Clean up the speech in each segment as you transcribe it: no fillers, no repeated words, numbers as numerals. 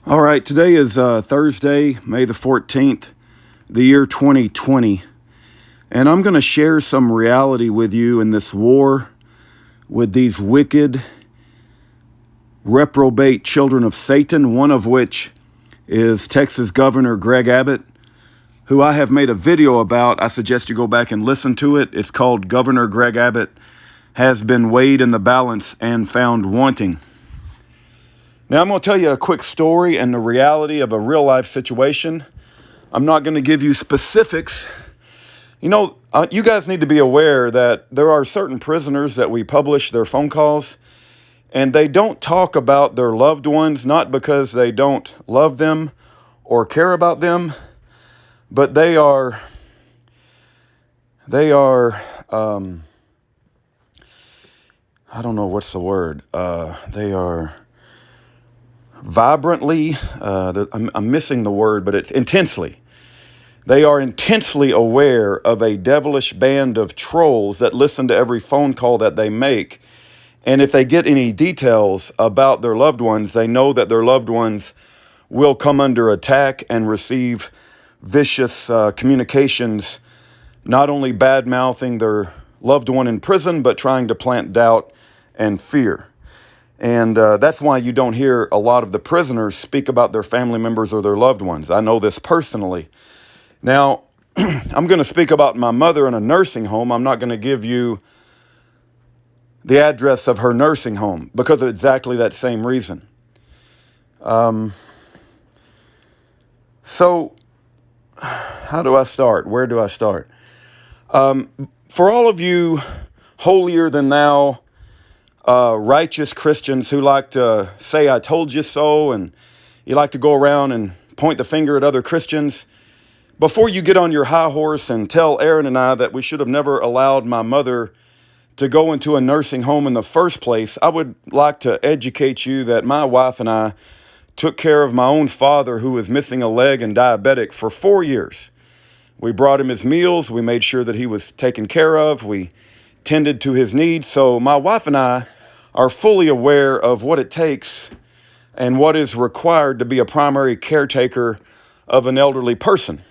All right, today is Thursday, May the 14th, the year 2020, and I'm going to share some reality with you in this war with these wicked, reprobate children of Satan, one of which is Texas Governor Greg Abbott, who I have made a video about. I suggest you go back and listen to it. It's called Governor Greg Abbott Has Been Weighed in the Balance and Found Wanting. Now, I'm going to tell you a quick story and the reality of a real-life situation. I'm not going to give you specifics. You guys need to be aware that there are certain prisoners that we publish their phone calls, and they don't talk about their loved ones, not because they don't love them or care about them, but they are I don't know what's the word. They are vibrantly, I'm missing the word, but it's intensely. They are intensely aware of a devilish band of trolls that listen to every phone call that they make. And if they get any details about their loved ones, they know that their loved ones will come under attack and receive vicious communications, not only bad-mouthing their loved one in prison, but trying to plant doubt and fear. And that's why you don't hear a lot of the prisoners speak about their family members or their loved ones. I know this personally. Now, I'm going to speak about my mother in a nursing home. I'm not going to give you the address of her nursing home because of exactly that same reason. So, how do I start? Where do I start? For all of you holier-than-thou, righteous Christians who like to say, "I told you so," and you like to go around and point the finger at other Christians, before you get on your high horse and tell Aaron and I that we should have never allowed my mother to go into a nursing home in the first place, I would like to educate you that my wife and I took care of my own father, who was missing a leg and diabetic, for 4 years. We brought him his meals. We made sure that he was taken care of. We tended to his needs. So my wife and I are fully aware of what it takes and what is required to be a primary caretaker of an elderly person.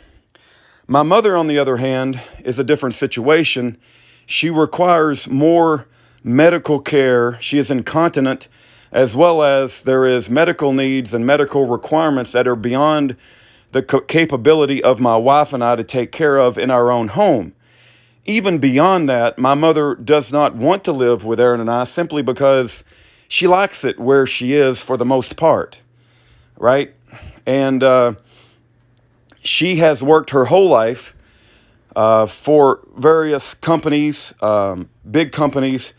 My mother, on the other hand, is a different situation. She requires more medical care. She is incontinent, as well as there is medical needs and medical requirements that are beyond the capability of my wife and I to take care of in our own home. Even beyond that, my mother does not want to live with Aaron and I simply because she likes it where she is for the most part, right? And she has worked her whole life for various companies, big companies,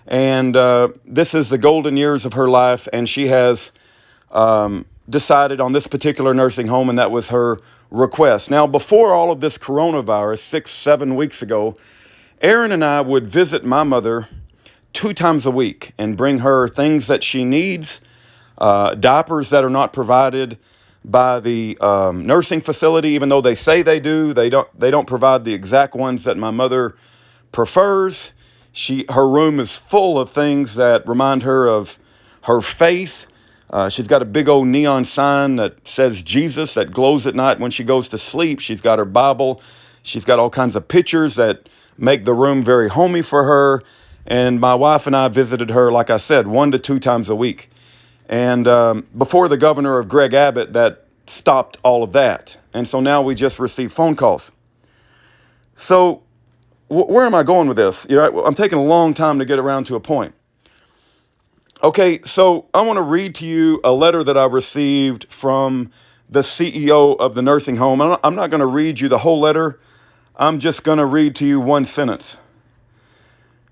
and this is the golden years of her life, and she has decided on this particular nursing home, and that was her request. Now, before all of this coronavirus, 6-7 weeks ago, Aaron and I would visit my mother 2 times a week and bring her things that she needs, diapers that are not provided by the nursing facility, even though they say they do. They don't provide the exact ones that my mother prefers. Her room is full of things that remind her of her faith. She's got a big old neon sign that says Jesus that glows at night when she goes to sleep. She's got her Bible. She's got all kinds of pictures that make the room very homey for her. And my wife and I visited her, like I said, 1 to 2 times a week. And before the governor of Greg Abbott, that stopped all of that. And so now we just receive phone calls. So where am I going with this? I'm taking a long time to get around to a point. Okay, so I want to read to you a letter that I received from the CEO of the nursing home. I'm not going to read you the whole letter. I'm just going to read to you one sentence.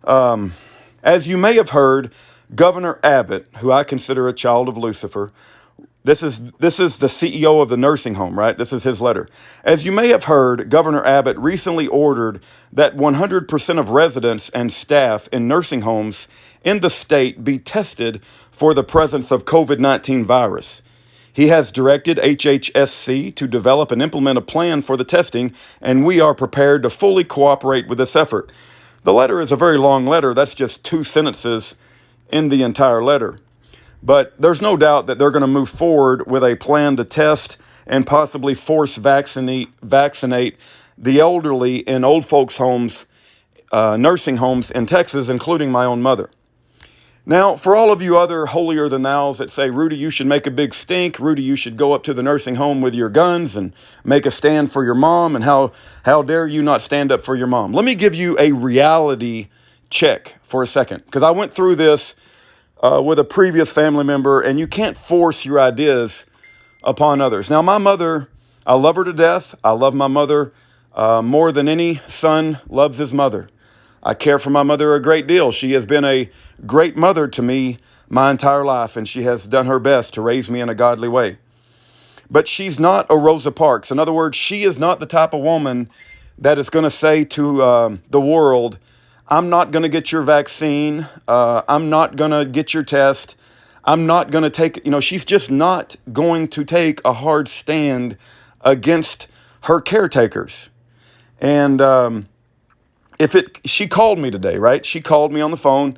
As you may have heard, Governor Abbott, who I consider a child of Lucifer, this is the CEO of the nursing home, right? This is his letter. As you may have heard, Governor Abbott recently ordered that 100% of residents and staff in nursing homes in the state be tested for the presence of COVID-19 virus. He has directed HHSC to develop and implement a plan for the testing, and we are prepared to fully cooperate with this effort. The letter is a very long letter. That's just 2 sentences in the entire letter. But there's no doubt that they're going to move forward with a plan to test and possibly force vaccinate the elderly in old folks' homes, nursing homes in Texas, including my own mother. Now, for all of you other holier than thous that say, Rudy, you should make a big stink. Rudy, you should go up to the nursing home with your guns and make a stand for your mom. And how dare you not stand up for your mom? Let me give you a reality check for a second, because I went through this with a previous family member, and you can't force your ideas upon others. Now, my mother, I love her to death. I love my mother more than any son loves his mother. I care for my mother a great deal. She has been a great mother to me my entire life, and she has done her best to raise me in a godly way. But she's not a Rosa Parks. In other words, she is not the type of woman that is going to say to the world, I'm not going to get your vaccine. I'm not going to get your test. I'm not going to take, she's just not going to take a hard stand against her caretakers. And she called me today, right? She called me on the phone,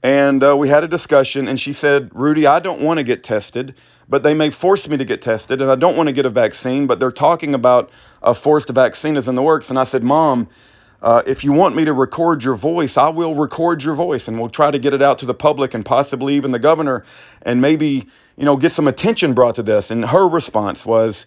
and we had a discussion, and she said, Rudy, I don't want to get tested, but they may force me to get tested, and I don't want to get a vaccine, but they're talking about a forced vaccine is in the works. And I said, Mom, if you want me to record your voice, I will record your voice, and we'll try to get it out to the public and possibly even the governor, and maybe, get some attention brought to this. And her response was,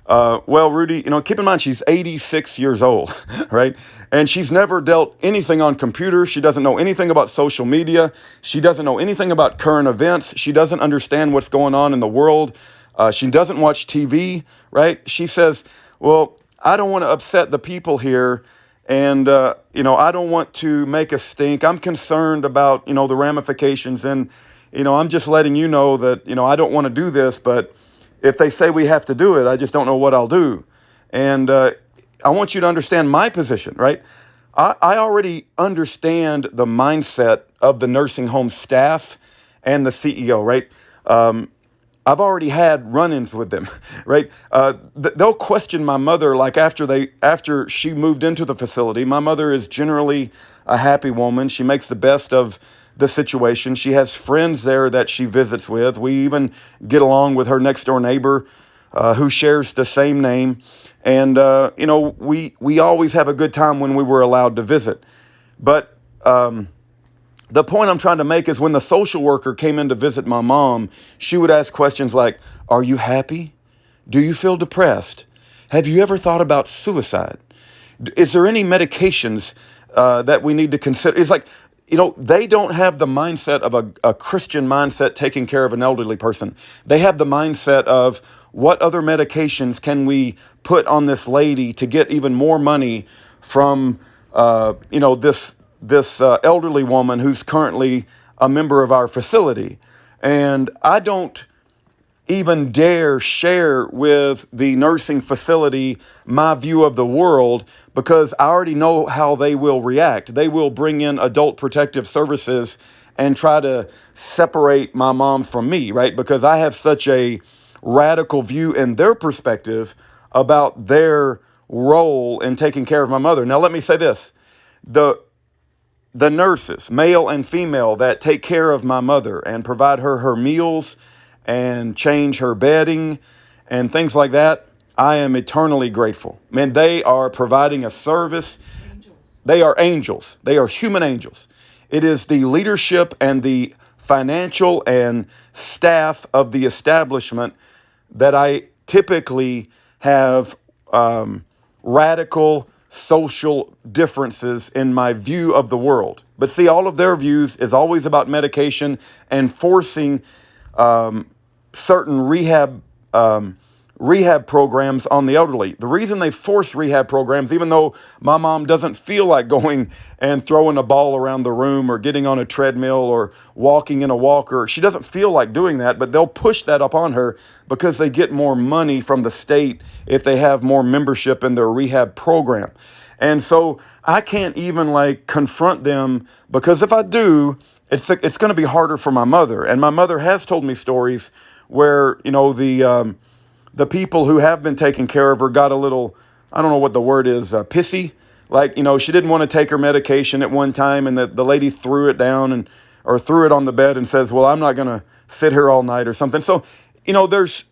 well, Rudy, keep in mind, she's 86 years old, right? And she's never dealt anything on computers. She doesn't know anything about social media. She doesn't know anything about current events. She doesn't understand what's going on in the world. She doesn't watch TV, right? She says, well, I don't want to upset the people here. And, I don't want to make a stink. I'm concerned about, the ramifications. And, I'm just letting you know that, I don't want to do this, but if they say we have to do it, I just don't know what I'll do. And I want you to understand my position, right? I already understand the mindset of the nursing home staff and the CEO, right? I've already had run-ins with them, right? They'll question my mother, like after she moved into the facility. My mother is generally a happy woman. She makes the best of the situation. She has friends there that she visits with. We even get along with her next door neighbor who shares the same name. And, we always have a good time when we were allowed to visit. But the point I'm trying to make is when the social worker came in to visit my mom, she would ask questions like, are you happy? Do you feel depressed? Have you ever thought about suicide? Is there any medications that we need to consider? It's like, they don't have the mindset of a Christian mindset taking care of an elderly person. They have the mindset of what other medications can we put on this lady to get even more money from, this elderly woman who's currently a member of our facility. And I don't even dare share with the nursing facility my view of the world, because I already know how they will react. They will bring in adult protective services and try to separate my mom from me, right? Because I have such a radical view in their perspective about their role in taking care of my mother. Now, let me say this. The nurses, male and female, that take care of my mother and provide her meals and change her bedding and things like that, I am eternally grateful. Man, they are providing a service. Angels. They are angels. They are human angels. It is the leadership and the financial and staff of the establishment that I typically have radical social differences in my view of the world. But see, all of their views is always about medication and forcing certain rehab programs on the elderly. The reason they force rehab programs, even though my mom doesn't feel like going and throwing a ball around the room or getting on a treadmill or walking in a walker, she doesn't feel like doing that, but they'll push that upon her because they get more money from the state if they have more membership in their rehab program. And so I can't even confront them, because if I do, it's going to be harder for my mother. And my mother has told me stories where, the people who have been taking care of her got a little, I don't know what the word is, pissy. She didn't want to take her medication at one time, and the lady threw it down, and or threw it on the bed and says, well, I'm not going to sit here all night or something. So, there's,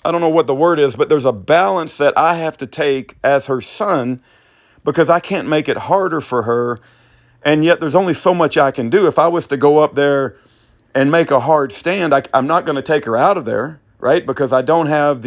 I don't know what the word is, but there's a balance that I have to take as her son, because I can't make it harder for her. And yet there's only so much I can do. If I was to go up there and make a hard stand, I'm not going to take her out of there, right? Because I don't have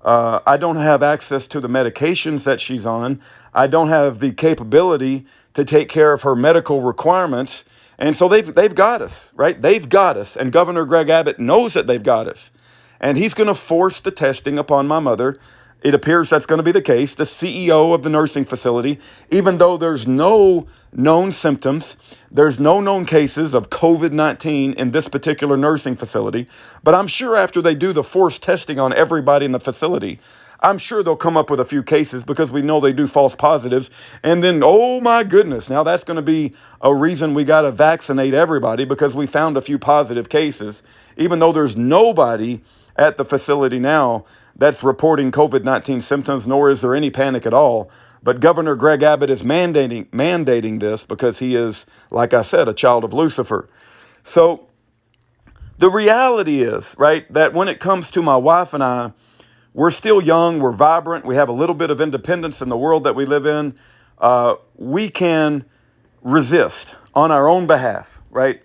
access to the medications that she's on. I don't have the capability to take care of her medical requirements. And so they've got us, right? They've got us. And Governor Greg Abbott knows that they've got us. And he's going to force the testing upon my mother. It appears that's going to be the case. The CEO of the nursing facility, even though there's no known symptoms, there's no known cases of COVID-19 in this particular nursing facility. But I'm sure after they do the forced testing on everybody in the facility, I'm sure they'll come up with a few cases, because we know they do false positives. And then, oh my goodness, now that's going to be a reason we got to vaccinate everybody, because we found a few positive cases, even though there's nobody at the facility now that's reporting COVID-19 symptoms, nor is there any panic at all. But Governor Greg Abbott is mandating this because he is, like I said, a child of Lucifer. So the reality is, right, that when it comes to my wife and I, we're still young, we're vibrant, we have a little bit of independence in the world that we live in. We can resist on our own behalf, right?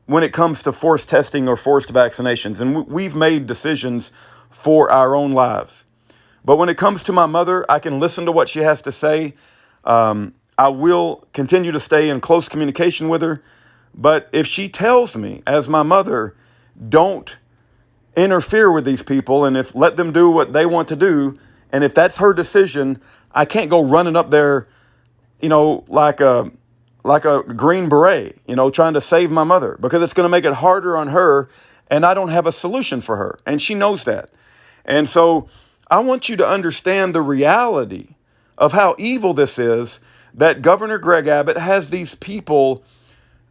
When it comes to forced testing or forced vaccinations. And we've made decisions for our own lives. But when it comes to my mother, I can listen to what she has to say. I will continue to stay in close communication with her. But if she tells me, as my mother, don't interfere with these people, and let them do what they want to do, and if that's her decision, I can't go running up there, like a Green Beret, trying to save my mother, because it's going to make it harder on her, and I don't have a solution for her, and she knows that. And so I want you to understand the reality of how evil this is, that Governor Greg Abbott has these people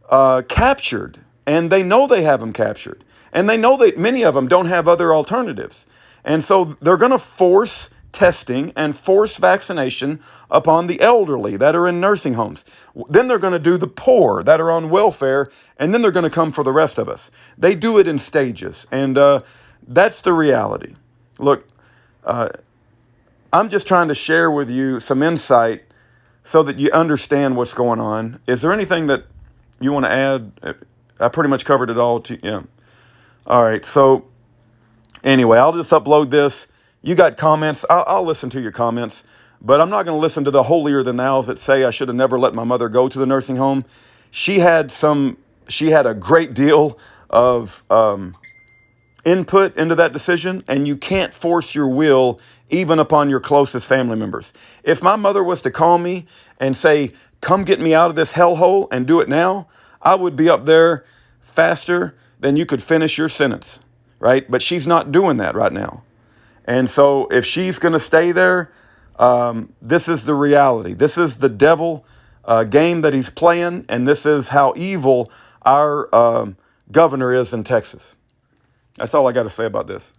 captured, and they know they have them captured, and they know that many of them don't have other alternatives. And so they're going to force testing and force vaccination upon the elderly that are in nursing homes. Then they're going to do the poor that are on welfare, and then they're going to come for the rest of us. They do it in stages, and that's the reality. Look, I'm just trying to share with you some insight so that you understand what's going on. Is there anything that you want to add? I pretty much covered it all. Yeah. All right. So anyway, I'll just upload this. You got comments, I'll listen to your comments, but I'm not going to listen to the holier than thous that say I should have never let my mother go to the nursing home. She had a great deal of input into that decision, and you can't force your will even upon your closest family members. If my mother was to call me and say, come get me out of this hellhole and do it now, I would be up there faster than you could finish your sentence, right? But she's not doing that right now. And so if she's going to stay there, this is the reality. This is the devil game that he's playing, and this is how evil our governor is in Texas. That's all I got to say about this.